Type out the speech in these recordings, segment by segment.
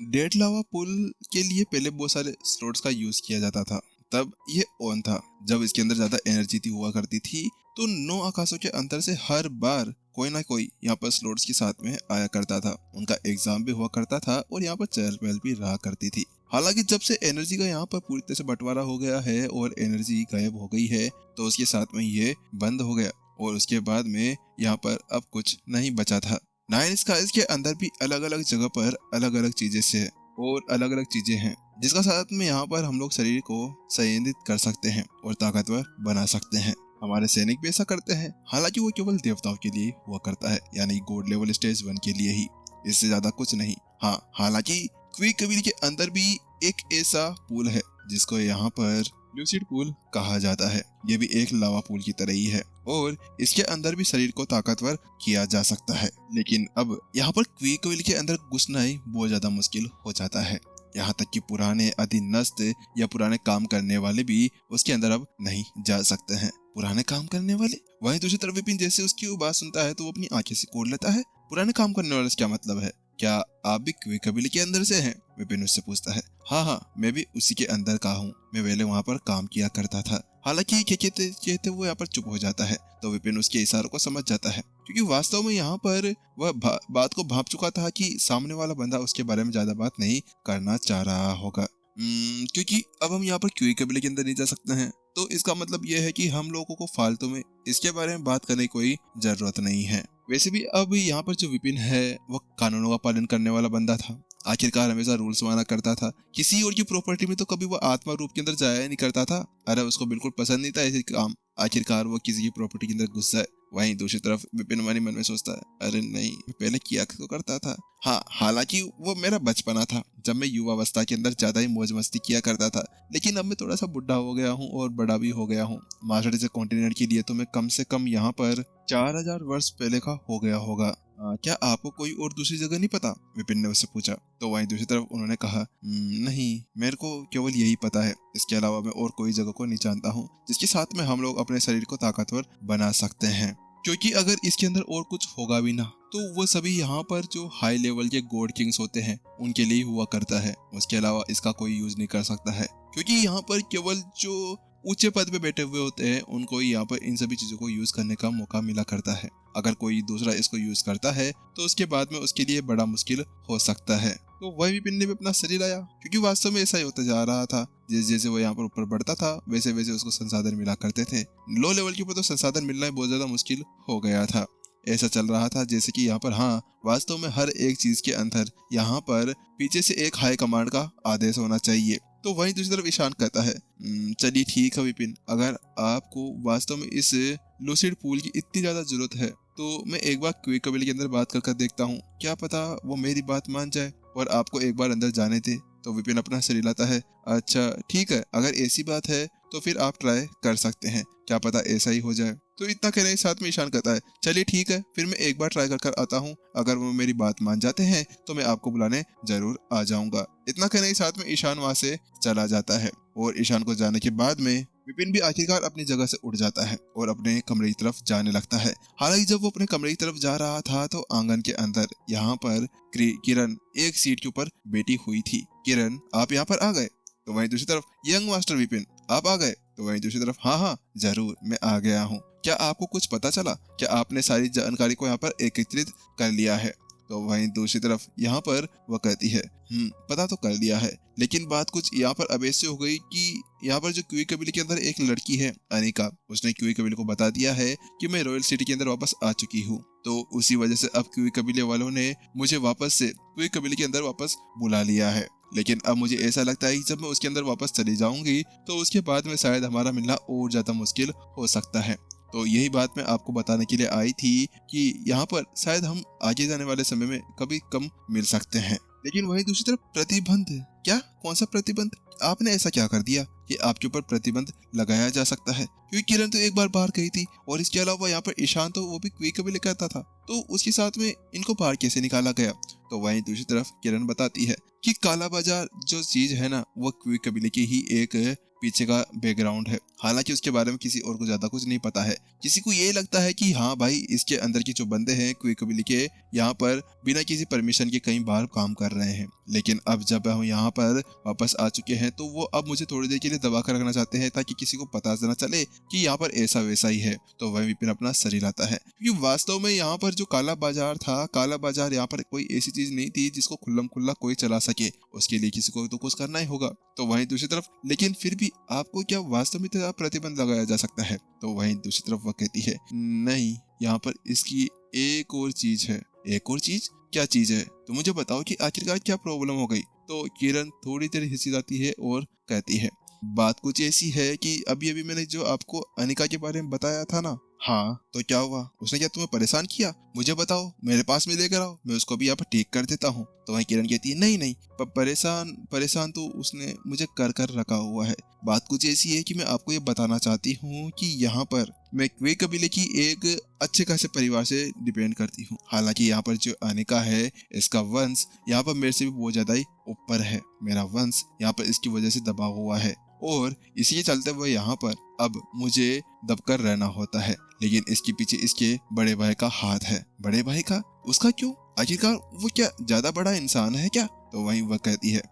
Dead लावा पुल के लिए पहले बहुत सारे स्लॉट्स का यूज किया जाता था। तब ये ऑन था जब इसके अंदर ज्यादा एनर्जी थी हुआ करती थी, तो 9 आकाशों के अंतर से हर बार कोई ना कोई यहाँ पर स्लॉट्स के साथ में आया करता था। उनका एग्जाम भी हुआ करता था और यहाँ पर चहल पहल भी रहा करती थी। हालांकि जब से एनर्जी का यहाँ पर पूरी तरह से बंटवारा हो गया है और एनर्जी गायब हो गई है, तो उसके साथ में ये बंद हो गया और उसके बाद में यहाँ पर अब कुछ नहीं बचा था। नाइन स्काइज के अंदर भी अलग अलग जगह पर अलग अलग चीजें से और अलग अलग चीजें हैं, जिसका साथ में यहाँ पर हम लोग शरीर को संयंत्रित कर सकते हैं और ताकतवर बना सकते हैं। हमारे सैनिक भी ऐसा करते हैं। हालांकि वो केवल देवताओं के लिए हुआ करता है, यानी गॉड लेवल स्टेज 1 के लिए ही, इससे ज्यादा कुछ नहीं। हाँ, हालांकि क्विकविल के अंदर भी एक ऐसा पूल है जिसको यहाँ पर ल्यूसिड पूल कहा जाता है। ये भी एक लावा पूल की तरह ही है और इसके अंदर भी शरीर को ताकतवर किया जा सकता है। लेकिन अब यहाँ पर क्विकविल के अंदर घुसना ही बहुत ज्यादा मुश्किल हो जाता है। यहाँ तक कि पुराने अधीनस्थ या पुराने काम करने वाले भी उसके अंदर अब नहीं जा सकते हैं। पुराने काम करने वाले? वहीं दूसरी तरफ विपिन जैसे उसकी बात सुनता है तो वो अपनी आंखें से कोड़ लेता है। पुराने काम करने वाले से क्या मतलब है? क्या आप भी क्विकविल के अंदर से हैं? विपिन उससे पूछता है। हाँ, मैं भी उसी के अंदर का हूँ। मैं पहले वहाँ पर काम किया करता था। हालांकि कहते वो यहाँ पर चुप हो जाता है, तो विपिन उसके इशारों को समझ जाता है, क्योंकि वास्तव में यहाँ पर वह बात को भांप चुका था कि सामने वाला बंदा उसके बारे में ज्यादा बात नहीं करना चाह रहा होगा। क्योंकि अब हम यहाँ पर क्विकविल के अंदर नहीं जा सकते हैं, तो इसका मतलब यह है कि हम लोगों को फालतू में इसके बारे में बात करने की कोई जरूरत नहीं है। वैसे भी अब यहाँ पर जो विपिन है वह कानूनों का पालन करने वाला बंदा था। आखिरकार हमेशा रूल्स माना करता था। किसी और की प्रॉपर्टी में तो कभी वो आत्मा रूप के अंदर जाया नहीं करता था। अरे उसको बिल्कुल पसंद नहीं था ऐसे काम। आखिरकार वो किसी की प्रॉपर्टी के अंदर घुस जाए। वहीं दूसरी तरफ विपिन मन में सोचता है, अरे नहीं, मैं पहले किया तो करता था। हाँ, हालांकि वो मेरा बचपना था जब मैं युवावस्था के अंदर ज्यादा ही मौज मस्ती किया करता था। लेकिन अब मैं थोड़ा सा बुढ़ा हो गया हूँ और बड़ा भी हो गया हूँ। मास्टर कॉन्टिनेंट के लिए तो मैं कम से कम यहाँ पर 4000 वर्ष पहले का हो गया होगा। क्या आपको कोई और दूसरी जगह नहीं पता? विपिन ने उससे पूछा। तो वहीं दूसरी तरफ उन्होंने कहा, नहीं, मेरे को केवल यही पता है। इसके अलावा मैं और कोई जगह को नहीं जानता हूँ जिसके साथ में हम लोग अपने शरीर को ताकतवर बना सकते हैं। क्योंकि अगर इसके अंदर और कुछ होगा भी ना, तो वो सभी यहाँ पर जो हाई लेवल के गॉड किंग्स होते हैं उनके लिए हुआ करता है। उसके अलावा इसका कोई यूज नहीं कर सकता है, क्योंकि यहाँ पर केवल जो ऊंचे पद पे बैठे हुए होते हैं उनको यहाँ पर इन सभी चीजों को यूज करने का मौका मिला करता है। अगर कोई दूसरा इसको यूज करता है तो उसके बाद में उसके लिए बड़ा मुश्किल हो सकता है। तो वह भी पिन्ने में अपना शरीर आया, क्योंकि वास्तव में ऐसा ही होता जा रहा था। जैसे जैसे वो यहाँ पर ऊपर बढ़ता था वैसे वैसे उसको संसाधन मिला करते थे। लो लेवल के ऊपर तो संसाधन मिलना बहुत ज्यादा मुश्किल हो गया था। ऐसा चल रहा था जैसे कि यहाँ पर, हाँ, वास्तव में हर एक चीज के अंदर यहाँ पर पीछे से एक हाई कमांड का आदेश होना चाहिए। तो वहीं दूसरी तरफ ईशान कहता है, चलिए ठीक है विपिन, अगर आपको वास्तव में इस लूसिड पूल की इतनी ज्यादा जरूरत है तो मैं एक बार क्विकविल के अंदर बात कर देखता हूँ। क्या पता वो मेरी बात मान जाए और आपको एक बार अंदर जाने दे। तो विपिन अपना शरीर लाता है। अच्छा ठीक है, अगर ऐसी बात है तो फिर आप ट्राई कर सकते हैं, क्या पता ऐसा ही हो जाए। तो इतना कहने के साथ में ईशान कहता है, चलिए ठीक है, फिर मैं एक बार ट्राई कर आता हूँ। अगर वो मेरी बात मान जाते हैं तो मैं आपको बुलाने जरूर आ जाऊंगा। इतना कहने के साथ में ईशान वहां से चला जाता है और ईशान को जाने के बाद में विपिन भी आखिरकार अपनी जगह से उठ जाता है और अपने कमरे की तरफ जाने लगता है। हालांकि जब वो अपने कमरे की तरफ जा रहा था तो आंगन के अंदर यहाँ पर किरण एक सीट के ऊपर बैठी हुई थी। किरण, आप यहाँ पर आ गए? तो वहीं दूसरी तरफ, यंग मास्टर विपिन, आप आ गए? तो वहीं दूसरी तरफ, हाँ, जरूर, मैं आ गया हूँ। क्या आपको कुछ पता चला? क्या आपने सारी जानकारी को यहाँ पर एकत्रित कर लिया है? तो वहीं दूसरी तरफ यहाँ पर वह कहती है, पता तो कर लिया है, लेकिन बात कुछ यहाँ पर अब ऐसे हो गई कि यहाँ पर जो क्विकविल के अंदर एक लड़की है अनिका, उसने क्विकविल को बता दिया है कि मैं रॉयल सिटी के अंदर वापस आ चुकी हूँ। तो उसी वजह से अब क्विकविल वालों ने मुझे वापस से क्विकविल के अंदर वापस बुला लिया है। लेकिन अब मुझे ऐसा लगता है कि जब मैं उसके अंदर वापस चली जाऊंगी तो उसके बाद में शायद हमारा मिलना और ज्यादा मुश्किल हो सकता है। तो यही बात मैं आपको बताने के लिए आई थी कि यहाँ पर शायद हम आगे जाने वाले समय में कभी कम मिल सकते हैं। लेकिन वहीं दूसरी तरफ प्रतिबंध, क्या? कौन सा प्रतिबंध? आपने ऐसा क्या कर दिया कि आपके ऊपर प्रतिबंध लगाया जा सकता है? क्योंकि किरण तो एक बार बाहर गई थी और इसके अलावा यहाँ पर ईशान तो वो भी क्विकविल कहता था, तो उसके साथ में इनको बाहर कैसे निकाला गया? तो वहीं दूसरी तरफ किरण बताती है कि काला बाजार जो चीज है ना, वो क्विकविल की ही एक पीछे का बैकग्राउंड है। हालांकि उसके बारे में किसी और को ज्यादा कुछ नहीं पता है। किसी को ये लगता है कि हाँ भाई, इसके अंदर के जो बंदे हैं क्विकबिली के, यहाँ पर बिना किसी परमिशन के कई बार काम कर रहे हैं। लेकिन अब जब हम यहाँ पर वापस आ चुके हैं तो वो अब मुझे थोड़ी देर के लिए दबा कर रखना चाहते हैं ताकि किसी को पता न चले कि यहाँ पर ऐसा वैसा ही है। तो वह विपिन अपना सर हिलाता है, क्योंकि वास्तव में यहाँ पर जो काला बाजार था, काला बाजार यहाँ पर कोई ऐसी चीज नहीं थी जिसको खुल्लम खुल्ला कोई चला सके। उसके लिए किसी को तो कुछ करना ही होगा। तो वहीं दूसरी तरफ, लेकिन फिर भी आपको क्या वास्तव में इतना प्रतिबंध लगाया जा सकता है? तो वहीं दूसरी तरफ वह कहती है, नहीं, यहाँ पर इसकी एक और चीज है। एक और चीज? क्या चीज है? तो मुझे बताओ कि आखिरकार क्या प्रॉब्लम हो गई। तो किरण थोड़ी देर हिचकिचाती है और कहती है, बात कुछ ऐसी है कि अभी अभी मैंने जो आपको अनिका के बारे में बताया था ना। हाँ, तो क्या हुआ? उसने क्या तुम्हें परेशान किया? मुझे बताओ, मेरे पास में लेकर आओ, मैं उसको भी यहाँ पर ठीक कर देता हूँ। तो वहीं किरण कहती है, नहीं नहीं, परेशान तो उसने मुझे कर कर रखा हुआ है। बात कुछ ऐसी है कि मैं आपको ये बताना चाहती हूँ कि यहाँ पर मैं क्वे कबीले की एक अच्छे खासे परिवार से डिपेंड करती हूँ। हालांकि यहाँ पर जो अनिका है, इसका वंश यहाँ पर मेरे से भी बहुत ज्यादा ही ऊपर है। मेरा वंश यहाँ पर इसकी वजह से दबा हुआ है और इसी के चलते हुए यहाँ पर अब मुझे दबकर रहना होता है। लेकिन इसके पीछे इसके बड़े भाई का हाथ है। बड़े भाई का? उसका क्यों? आखिरकार वो क्या ज्यादा बड़ा इंसान है क्या? तो वहीं वह कहती है,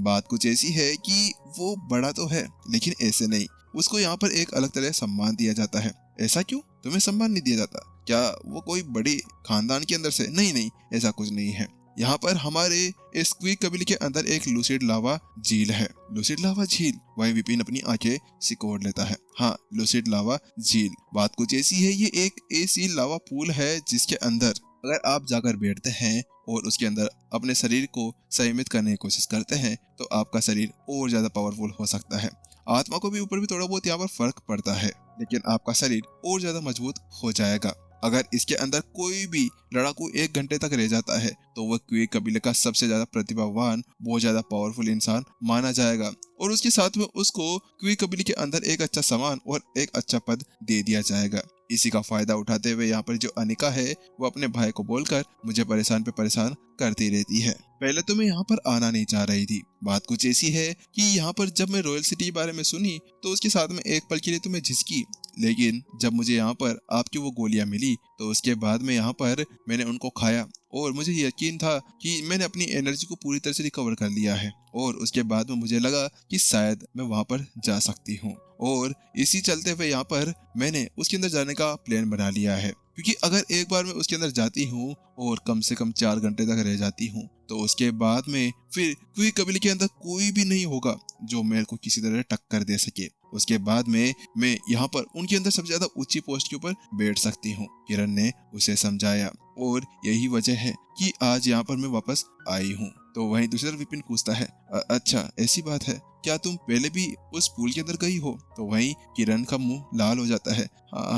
बात कुछ ऐसी है कि वो बड़ा तो है, लेकिन ऐसे नहीं। उसको यहाँ पर एक अलग तरह सम्मान दिया जाता है। ऐसा क्यों? तुम्हें सम्मान नहीं दिया जाता? क्या वो कोई बड़ी खानदान के अंदर से? नहीं नहीं, ऐसा कुछ नहीं है। यहाँ पर हमारे इस क्विक कबीले के अंदर एक लूसिड लावा झील है। लूसिड लावा झील? वही विपिन अपनी आंखें सिकोड़ लेता है। हाँ, लूसिड लावा झील। बात कुछ ऐसी है, ये एक ऐसी लावा पूल है जिसके अंदर अगर आप जाकर बैठते हैं और उसके अंदर अपने शरीर को संयमित करने की कोशिश करते हैं तो आपका शरीर और ज्यादा पावरफुल हो सकता है। आत्मा को भी ऊपर भी थोड़ा बहुत यहाँ पर फर्क पड़ता है, लेकिन आपका शरीर और ज्यादा मजबूत हो जाएगा। अगर इसके अंदर कोई भी लड़ाकू 1 घंटे तक रह जाता है तो वह क्वे कबीले का सबसे ज्यादा प्रतिभावान, बहुत ज्यादा पावरफुल इंसान माना जाएगा और उसके साथ में उसको क्वे कबीले के अंदर एक अच्छा सामान और एक अच्छा पद दे दिया जाएगा। इसी का फायदा उठाते हुए यहाँ पर जो अनिका है वो अपने भाई को बोलकर मुझे परेशान पे परेशान करती रहती है। पहले तो मैं यहाँ पर आना नहीं चाह रही थी। बात कुछ ऐसी है कि यहाँ पर जब मैं रॉयल सिटी के बारे में सुनी तो उसके साथ में एक पल के लिए तो मैं झिझकी, लेकिन जब मुझे यहाँ पर आपकी वो गोलियां मिली तो उसके बाद में यहाँ पर मैंने उनको खाया और मुझे यकीन था कि मैंने अपनी एनर्जी को पूरी तरह से रिकवर कर लिया है और उसके बाद में मुझे लगा कि शायद मैं वहां पर जा सकती हूँ और इसी चलते हुए यहाँ पर मैंने उसके अंदर जाने का प्लान बना लिया है। क्योंकि अगर एक बार मैं उसके अंदर जाती हूँ और कम से कम 4 घंटे तक रह जाती हूँ तो उसके बाद में फिर कोई कबीले के अंदर कोई भी नहीं होगा जो मेरे को किसी तरह टक्कर दे सके। उसके बाद में मैं यहाँ पर उनके अंदर सबसे ज्यादा ऊंची पोस्ट के ऊपर बैठ सकती हूँ। किरण ने उसे समझाया और यही वजह है कि आज यहाँ पर मैं वापस आई हूँ। तो वहीं दूसरी तरफ विपिन पूछता है, अच्छा ऐसी बात है क्या? तुम पहले भी उस पूल के अंदर गई हो? तो वहीं किरण का मुंह लाल हो जाता है।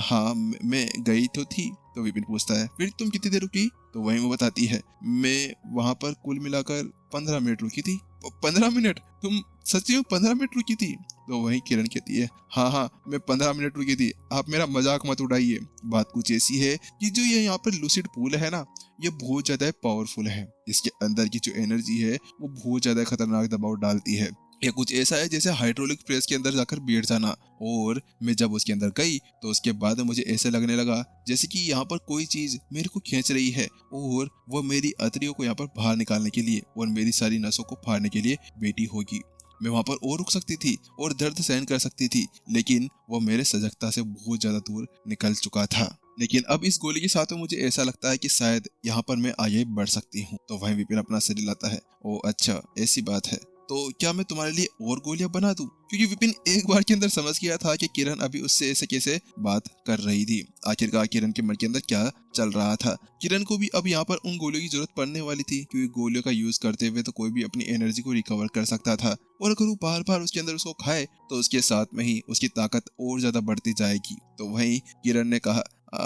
हाँ, मैं गई तो थी। तो विपिन पूछता है, फिर तुम कितनी देर रुकी? तो वहीं वो बताती है, मैं वहां पर कुल मिलाकर 15 मिनट रुकी थी। 15 मिनट? तुम सच्ची में 15 मिनट रुकी थी? तो वहीं किरण कहती है, हाँ, मैं 15 मिनट रुकी थी, आप मेरा मजाक मत उड़ाइए। बात कुछ ऐसी है कि जो ये यहाँ पर लूसिड पूल है ना, ये बहुत ज्यादा पावरफुल है। इसके अंदर की जो एनर्जी है वो बहुत ज्यादा खतरनाक दबाव डालती है। ये कुछ ऐसा है जैसे हाइड्रोलिक प्रेस के अंदर जाकर बैठ जाना। और मैं जब उसके अंदर गई तो उसके बाद मुझे ऐसे लगने लगा जैसे कि यहाँ पर कोई चीज मेरे को खींच रही है और वो मेरी अतरियों को यहाँ पर बाहर निकालने के लिए और मेरी सारी नसों को फाड़ने के लिए बैठी होगी। मैं वहां पर और रुक सकती थी और दर्द सहन कर सकती थी, लेकिन वो मेरे सजगता से बहुत ज्यादा दूर निकल चुका था। लेकिन अब इस गोली के साथ मुझे ऐसा लगता है कि शायद यहाँ पर मैं आगे बढ़ सकती हूँ। तो वहीं विपिन अपना सिर हिलाता है, ओ अच्छा ऐसी बात है, तो क्या मैं तुम्हारे लिए और गोलियां बना दूं? क्योंकि विपिन एक बार के अंदर समझ गया था कि किरण अभी उससे ऐसे कैसे बात कर रही थी। आखिरकार किरण के मन के अंदर क्या चल रहा था। किरण को भी अब यहाँ पर उन गोलियों की जरूरत पड़ने वाली थी, क्योंकि गोलियों का यूज करते हुए तो कोई भी अपनी एनर्जी को रिकवर कर सकता था और अगर वो बार बार उसके अंदर उसको खाए तो उसके साथ में ही उसकी ताकत और ज्यादा बढ़ती जाएगी। तो वहीं किरण ने कहा,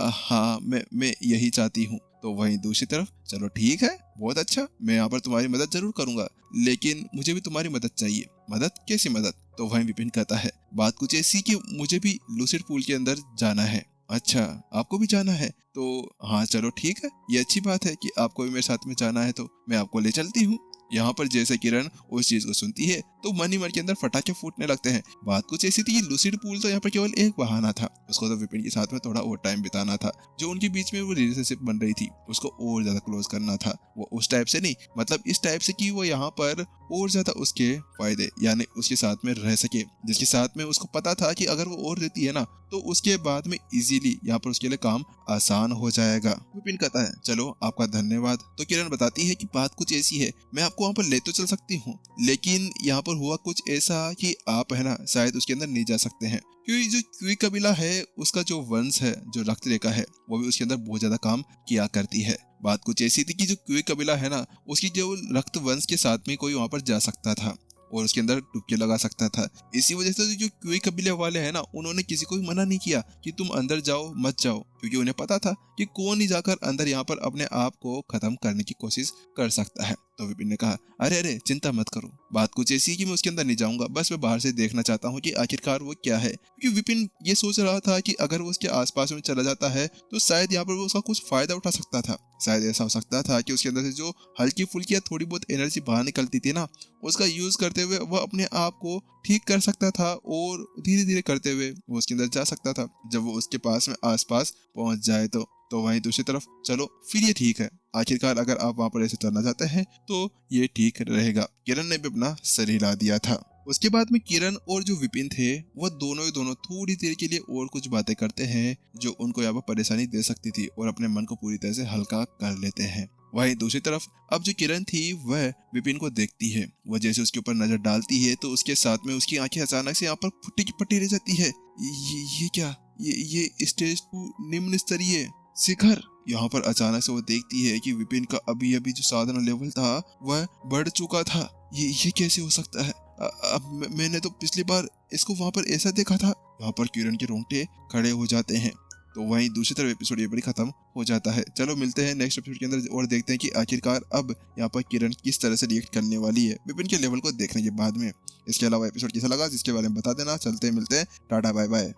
हाँ मैं यही चाहती हूँ। तो वहीं दूसरी तरफ, चलो ठीक है, बहुत अच्छा, मैं यहाँ पर तुम्हारी मदद जरूर करूंगा, लेकिन मुझे भी तुम्हारी मदद चाहिए। मदद? कैसी मदद? तो वहीं विपिन कहता है, बात कुछ ऐसी कि मुझे भी लूसिड पूल के अंदर जाना है। अच्छा, आपको भी जाना है? तो हाँ चलो ठीक है, ये अच्छी बात है कि आपको भी मेरे साथ में जाना है, तो मैं आपको ले चलती हूँ। यहाँ पर जैसे किरण उस चीज को सुनती है तो मन ही मन के अंदर फटाके फूटने लगते हैं। बात कुछ ऐसी थी कि लूसिड पूल तो यहाँ पर केवल एक बहाना था, उसको तो विपिन के साथ में थोड़ा और टाइम बिताना था। जो उनके बीच में वो रिलेशनशिप बन रही थी उसको और ज्यादा क्लोज करना था। वो उस टाइप से नहीं, मतलब इस टाइप से कि वो यहाँ पर और ज्यादा उसके फायदे यानी उसके साथ में रह सके, जिसके साथ में उसको पता था कि अगर वो और रहती है ना तो उसके बाद में इजीली यहाँ पर उसके लिए काम आसान हो जाएगा। विपिन कहता है चलो आपका धन्यवाद। तो किरण बताती है कि बात कुछ ऐसी है, मैं आपको वहाँ पर ले तो चल सकती हूँ, लेकिन यहाँ पर हुआ कुछ ऐसा कि आप है ना शायद उसके अंदर नहीं जा सकते हैं, क्योंकि जो क्यूई कबीला है उसका जो वंश है, जो रक्त रेखा है, वो भी उसके अंदर बहुत ज्यादा काम किया करती है। बात कुछ ऐसी थी कि जो क्यूई कबीला है ना उसकी जो रक्त वंश के साथ में कोई वहां पर जा सकता था और उसके अंदर डुबकी लगा सकता था। इसी वजह से जो क्यूई कबीले वाले हैं ना उन्होंने किसी को भी मना नहीं किया कि तुम अंदर जाओ मत जाओ, क्योंकि उन्हें पता था कि कौन ही जाकर अंदर यहाँ पर अपने आप को खत्म करने की कोशिश कर सकता है। तो विपिन ने कहा अरे अरे चिंता मत करो, बात कुछ ऐसी कि मैं उसके अंदर नहीं जाऊंगा, बस मैं बाहर से देखना चाहता हूँ कि आखिरकार वो क्या है। क्योंकि विपिन ये सोच रहा था कि अगर वो उसके आसपास में चला जाता है तो शायद यहाँ पर वो उसका कुछ फायदा उठा सकता था। शायद ऐसा हो सकता था कि उसके अंदर से जो हल्की फुल्की या थोड़ी बहुत एनर्जी बाहर निकलती थी ना उसका यूज करते हुए वह अपने आप को ठीक कर सकता था और धीरे धीरे करते हुए वो उसके अंदर जा सकता था जब वो उसके पास में आसपास पहुंच जाए। तो वहीं दूसरी तरफ चलो फिर ये ठीक है, आखिरकार अगर आप वहां पर ऐसे चलना चाहते हैं तो ये ठीक रहेगा। किरण ने भी अपना सर हिला दिया था। उसके बाद में किरण और जो विपिन थे वह दोनों थोड़ी देर के लिए और कुछ बातें करते हैं जो उनको यहाँ पर परेशानी दे सकती थी और अपने मन को पूरी तरह से हल्का कर लेते हैं। वहीं दूसरी तरफ अब जो किरण थी वह विपिन को देखती है, वह जैसे उसके ऊपर नजर डालती है तो उसके साथ में उसकी आंखें अचानक से यहाँ पर फुट्टी की पट्टी रह जाती है। ये क्या, ये स्टेज 2 निम्न स्तरीय शिखर। यहाँ पर अचानक से वो देखती है कि विपिन का अभी अभी जो साधना लेवल था वह बढ़ चुका था। ये कैसे हो सकता है? अब मैंने तो पिछली बार इसको वहां पर ऐसा देखा था। यहाँ पर किरण के रोंगटे खड़े हो जाते हैं। तो वहीं दूसरी तरफ एपिसोड ये भी खत्म हो जाता है। चलो मिलते हैं नेक्स्ट एपिसोड के अंदर और देखते हैं कि आखिरकार अब यहाँ पर किरण किस तरह से रिएक्ट करने वाली है विपिन के लेवल को देखने के बाद में। इसके अलावा एपिसोड कैसा लगा जिसके बारे में बता देना। चलते मिलते हैं, टाटा बाय बाय।